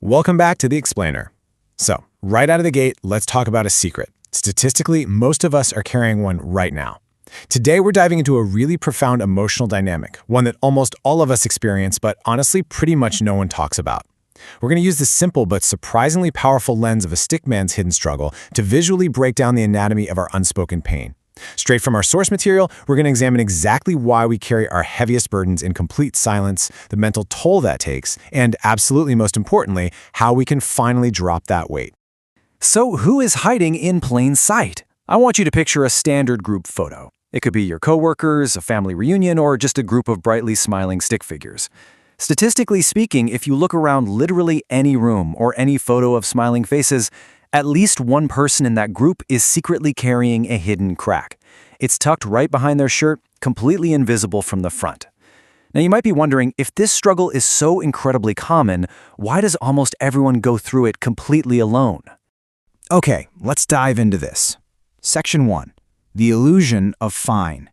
Welcome back to The Explainer. So, right out of the gate, let's talk about a secret. Statistically, most of us are carrying one right now. Today, we're diving into a really profound emotional dynamic, one that almost all of us experience, but honestly, pretty much no one talks about. We're going to use this simple but surprisingly powerful lens of a stickman's hidden struggle to visually break down the anatomy of our unspoken pain. Straight from our source material, we're going to examine exactly why we carry our heaviest burdens in complete silence, the mental toll that takes, and absolutely most importantly, how we can finally drop that weight. So who is hiding in plain sight? I want you to picture a standard group photo. It could be your coworkers, a family reunion, or just a group of brightly smiling stick figures. Statistically speaking, if you look around literally any room or any photo of smiling faces, at least one person in that group is secretly carrying a hidden crack. It's tucked right behind their shirt, completely invisible from the front. Now you might be wondering, if this struggle is so incredibly common, why does almost everyone go through it completely alone? Okay, let's dive into this. Section 1. The illusion of fine.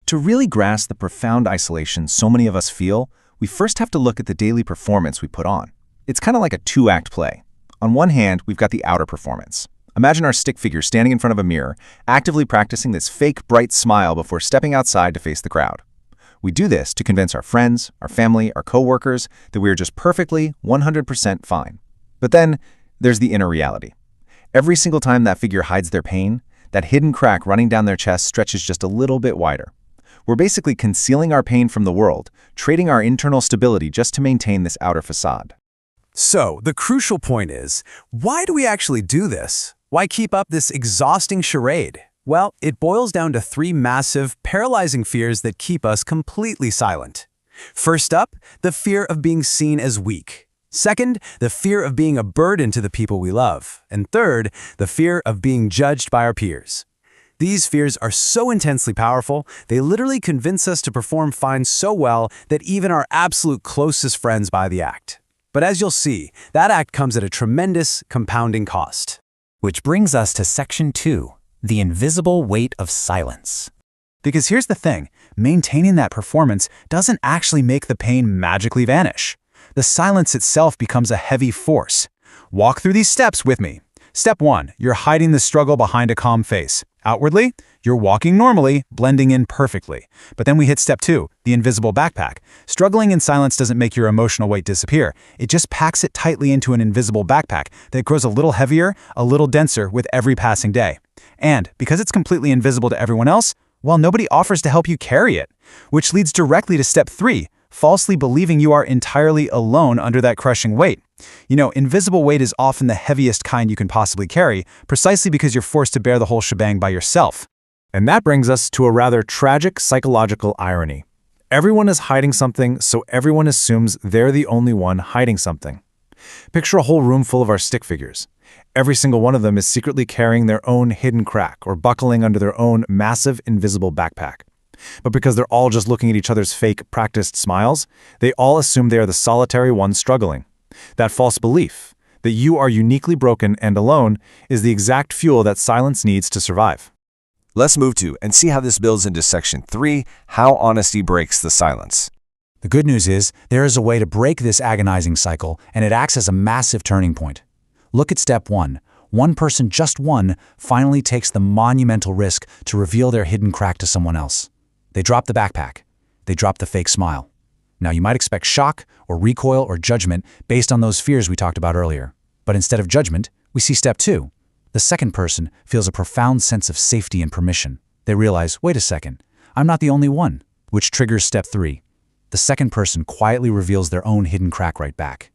To really grasp the profound isolation so many of us feel, we first have to look at the daily performance we put on. It's kind of like a two-act play. On one hand, we've got the outer performance. Imagine our stick figure standing in front of a mirror, actively practicing this fake, bright smile before stepping outside to face the crowd. We do this to convince our friends, our family, our coworkers that we are just perfectly, 100% fine. But then, there's the inner reality. Every single time that figure hides their pain, that hidden crack running down their chest stretches just a little bit wider. We're basically concealing our pain from the world, trading our internal stability just to maintain this outer facade. So, the crucial point is, why do we actually do this? Why keep up this exhausting charade? Well, it boils down to three massive, paralyzing fears that keep us completely silent. First up, the fear of being seen as weak. Second, the fear of being a burden to the people we love. And third, the fear of being judged by our peers. These fears are so intensely powerful, they literally convince us to perform fine so well that even our absolute closest friends buy the act. But as you'll see, that act comes at a tremendous compounding cost. Which brings us to Section 2, the invisible weight of silence. Because here's the thing, maintaining that performance doesn't actually make the pain magically vanish. The silence itself becomes a heavy force. Walk through these steps with me. Step 1, you're hiding the struggle behind a calm face. Outwardly, you're walking normally, blending in perfectly. But then we hit Step 2, the invisible backpack. Struggling in silence doesn't make your emotional weight disappear. It just packs it tightly into an invisible backpack that grows a little heavier, a little denser with every passing day. And because it's completely invisible to everyone else, well, nobody offers to help you carry it. Which leads directly to Step 3, falsely believing you are entirely alone under that crushing weight. You know, invisible weight is often the heaviest kind you can possibly carry, precisely because you're forced to bear the whole shebang by yourself. And that brings us to a rather tragic psychological irony. Everyone is hiding something, so everyone assumes they're the only one hiding something. Picture a whole room full of our stick figures. Every single one of them is secretly carrying their own hidden crack or buckling under their own massive invisible backpack. But because they're all just looking at each other's fake, practiced smiles, they all assume they are the solitary ones struggling. That false belief, that you are uniquely broken and alone, is the exact fuel that silence needs to survive. Let's move to and see how this builds into Section 3, how honesty breaks the silence. The good news is, there is a way to break this agonizing cycle, and it acts as a massive turning point. Look at Step 1. One person, just one, finally takes the monumental risk to reveal their hidden crack to someone else. They drop the backpack. They drop the fake smile. Now, you might expect shock or recoil or judgment based on those fears we talked about earlier. But instead of judgment, we see Step 2. The second person feels a profound sense of safety and permission. They realize, wait a second, I'm not the only one, which triggers Step 3. The second person quietly reveals their own hidden crack right back.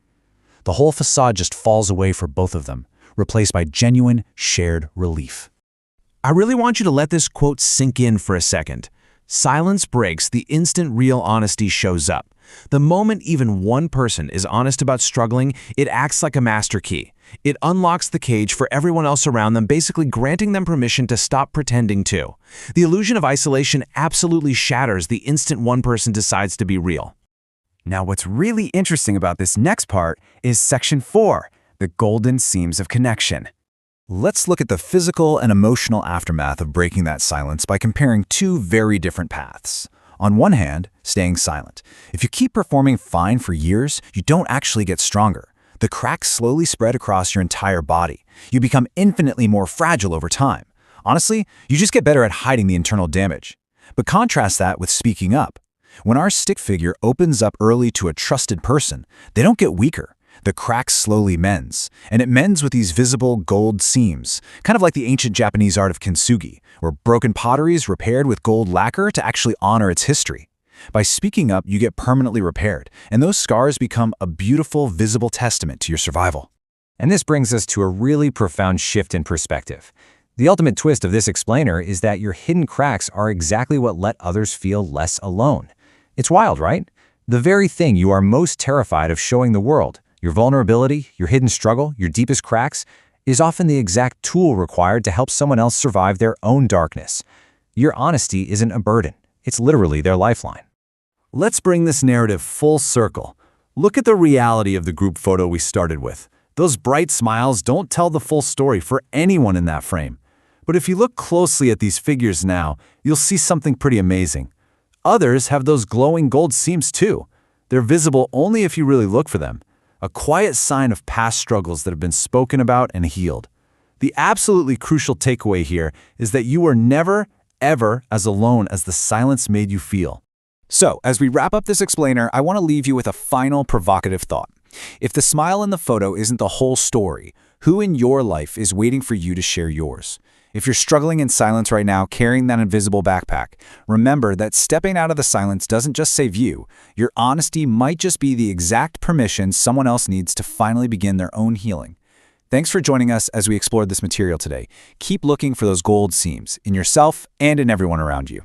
The whole facade just falls away for both of them, replaced by genuine, shared relief. I really want you to let this quote sink in for a second. Silence breaks the instant real honesty shows up. The moment even one person is honest about struggling, it acts like a master key. It unlocks the cage for everyone else around them, basically granting them permission to stop pretending too. The illusion of isolation absolutely shatters the instant one person decides to be real. Now, what's really interesting about this next part is Section 4, the golden seams of connection. Let's look at the physical and emotional aftermath of breaking that silence by comparing two very different paths. On one hand, staying silent. If you keep performing fine for years, you don't actually get stronger. The cracks slowly spread across your entire body. You become infinitely more fragile over time. Honestly, you just get better at hiding the internal damage. But contrast that with speaking up. When our stick figure opens up early to a trusted person, they don't get weaker. The crack slowly mends, and it mends with these visible gold seams, kind of like the ancient Japanese art of kintsugi, where broken pottery is repaired with gold lacquer to actually honor its history. By speaking up, you get permanently repaired, and those scars become a beautiful, visible testament to your survival. And this brings us to a really profound shift in perspective. The ultimate twist of this explainer is that your hidden cracks are exactly what let others feel less alone. It's wild, right? The very thing you are most terrified of showing the world, your vulnerability, your hidden struggle, your deepest cracks, is often the exact tool required to help someone else survive their own darkness. Your honesty isn't a burden. It's literally their lifeline. Let's bring this narrative full circle. Look at the reality of the group photo we started with. Those bright smiles don't tell the full story for anyone in that frame. But if you look closely at these figures now, you'll see something pretty amazing. Others have those glowing gold seams too. They're visible only if you really look for them. A quiet sign of past struggles that have been spoken about and healed. The absolutely crucial takeaway here is that you are never, ever as alone as the silence made you feel. So, as we wrap up this explainer, I want to leave you with a final provocative thought. If the smile in the photo isn't the whole story, who in your life is waiting for you to share yours? If you're struggling in silence right now, carrying that invisible backpack, remember that stepping out of the silence doesn't just save you. Your honesty might just be the exact permission someone else needs to finally begin their own healing. Thanks for joining us as we explored this material today. Keep looking for those gold seams in yourself and in everyone around you.